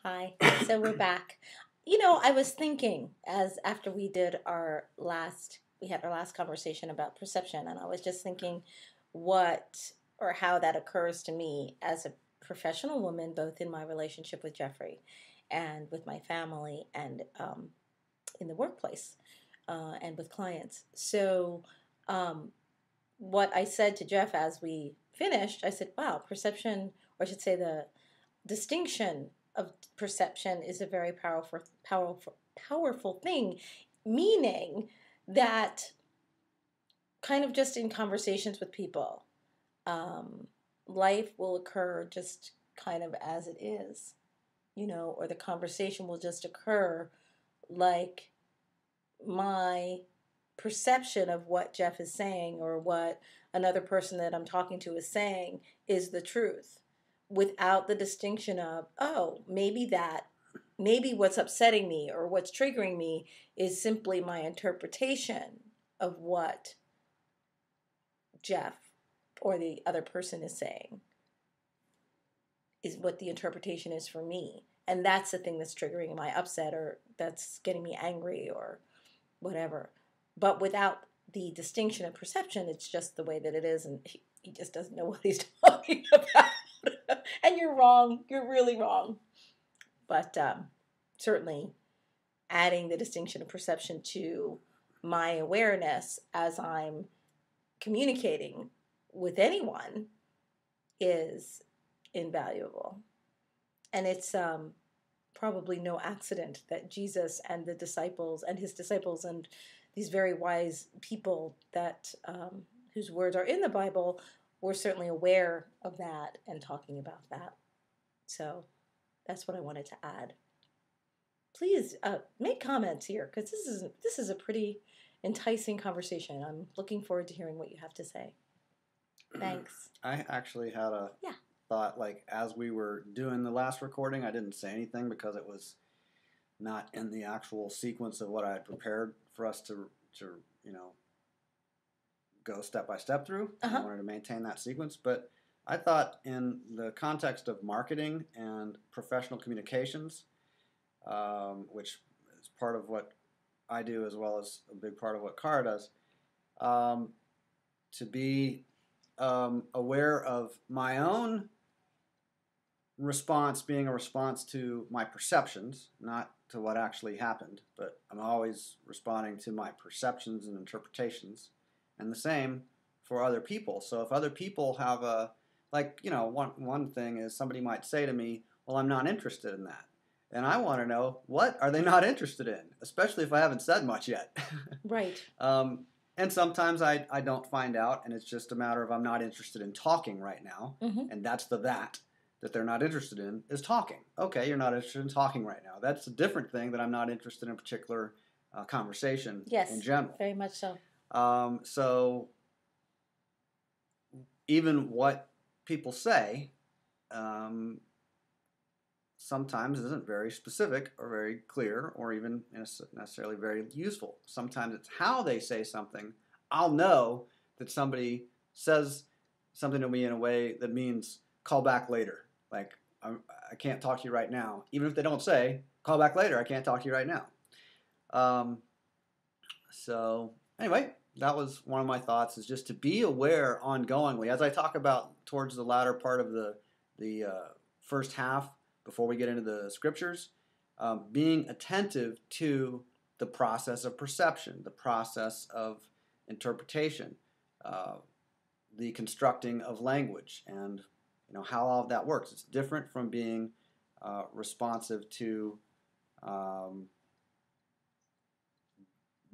Hi. So we're back. I was thinking as after we had our last conversation about perception, and I was just thinking what or how that occurs to me as a professional woman, both in my relationship with Jeffrey and with my family and in the workplace and with clients. So, what I said to Jeff as we finished, I said, wow, perception, or I should say the distinction of perception is a very powerful thing, meaning that kind of just in conversations with people, um, life will occur just kind of as it is, or the conversation will just occur like my perception of what Jeff is saying or what another person that I'm talking to is saying is the truth without the distinction of, oh, maybe what's upsetting me or what's triggering me is simply my interpretation of what Jeff or the other person is saying, is what the interpretation is for me. And that's the thing that's triggering my upset or that's getting me angry or whatever. But without the distinction of perception, it's just the way that it is, and he just doesn't know what he's talking about. And you're wrong. You're really wrong. But certainly adding the distinction of perception to my awareness as I'm communicating with anyone is invaluable. And it's probably no accident that Jesus and the disciples and his disciples and these very wise people that whose words are in the Bible were certainly aware of that and talking about that. So that's what I wanted to add. Please make comments here because this is a pretty enticing conversation. I'm looking forward to hearing what you have to say. Thanks. I actually had a Yeah. thought, like, as we were doing the last recording, I didn't say anything because it was not in the actual sequence of what I had prepared for us to go step by step through. I wanted to maintain that sequence, but I thought in the context of marketing and professional communications, which is part of what I do as well as a big part of what Cara does, to be aware of my own response being a response to my perceptions, not to what actually happened, but I'm always responding to my perceptions and interpretations, and the same for other people. So if other people have one thing is somebody might say to me, well, I'm not interested in that. And I want to know, what are they not interested in? Especially if I haven't said much yet. Right. And sometimes I don't find out, and it's just a matter of I'm not interested in talking right now. Mm-hmm. And that's that they're not interested in is talking. Okay, you're not interested in talking right now. That's a different thing that I'm not interested in a particular conversation in general. Very much so. So even what people say sometimes isn't very specific or very clear or even necessarily very useful. Sometimes it's how they say something. I'll know that somebody says something to me in a way that means call back later. Like, I can't talk to you right now. Even if they don't say, call back later, I can't talk to you right now. So anyway, that was one of my thoughts, is just to be aware ongoingly. As I talk about towards the latter part of the first half, before we get into the scriptures, being attentive to the process of perception, the process of interpretation, the constructing of language, and how all of that works. It's different from being responsive to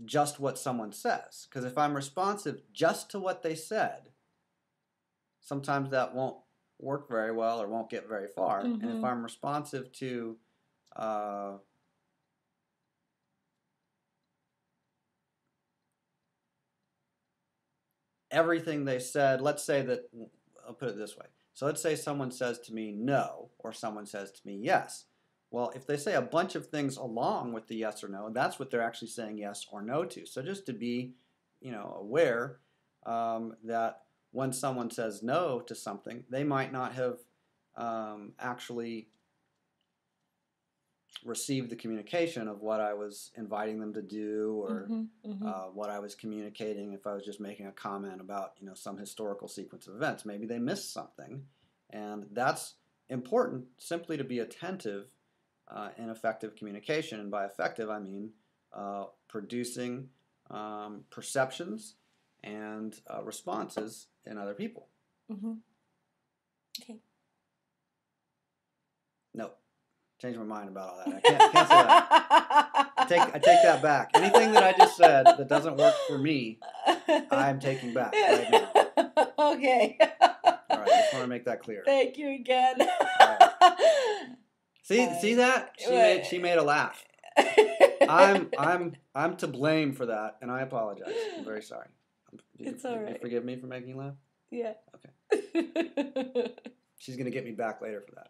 just what someone says. Because if I'm responsive just to what they said, sometimes that won't work very well or won't get very far. Mm-hmm. And if I'm responsive to everything they said, let's say that, I'll put it this way. So let's say someone says to me no, or someone says to me yes. Well, if they say a bunch of things along with the yes or no, that's what they're actually saying yes or no to. So just to be, aware that when someone says no to something, they might not have actually received the communication of what I was inviting them to do, or what I was communicating. If I was just making a comment about, some historical sequence of events, maybe they missed something, and that's important. Simply to be attentive in effective communication, and by effective I mean producing perceptions and responses in other people. Okay. No. Change my mind about all that. I can't say that. I take that back. Anything that I just said that doesn't work for me, I'm taking back right now. Okay. All right, I just want to make that clear. Thank you again. Right. See that? She made a laugh. I'm to blame for that, and I apologize. I'm very sorry. It's all right. You forgive me for making you laugh? Yeah. Okay. She's gonna get me back later for that.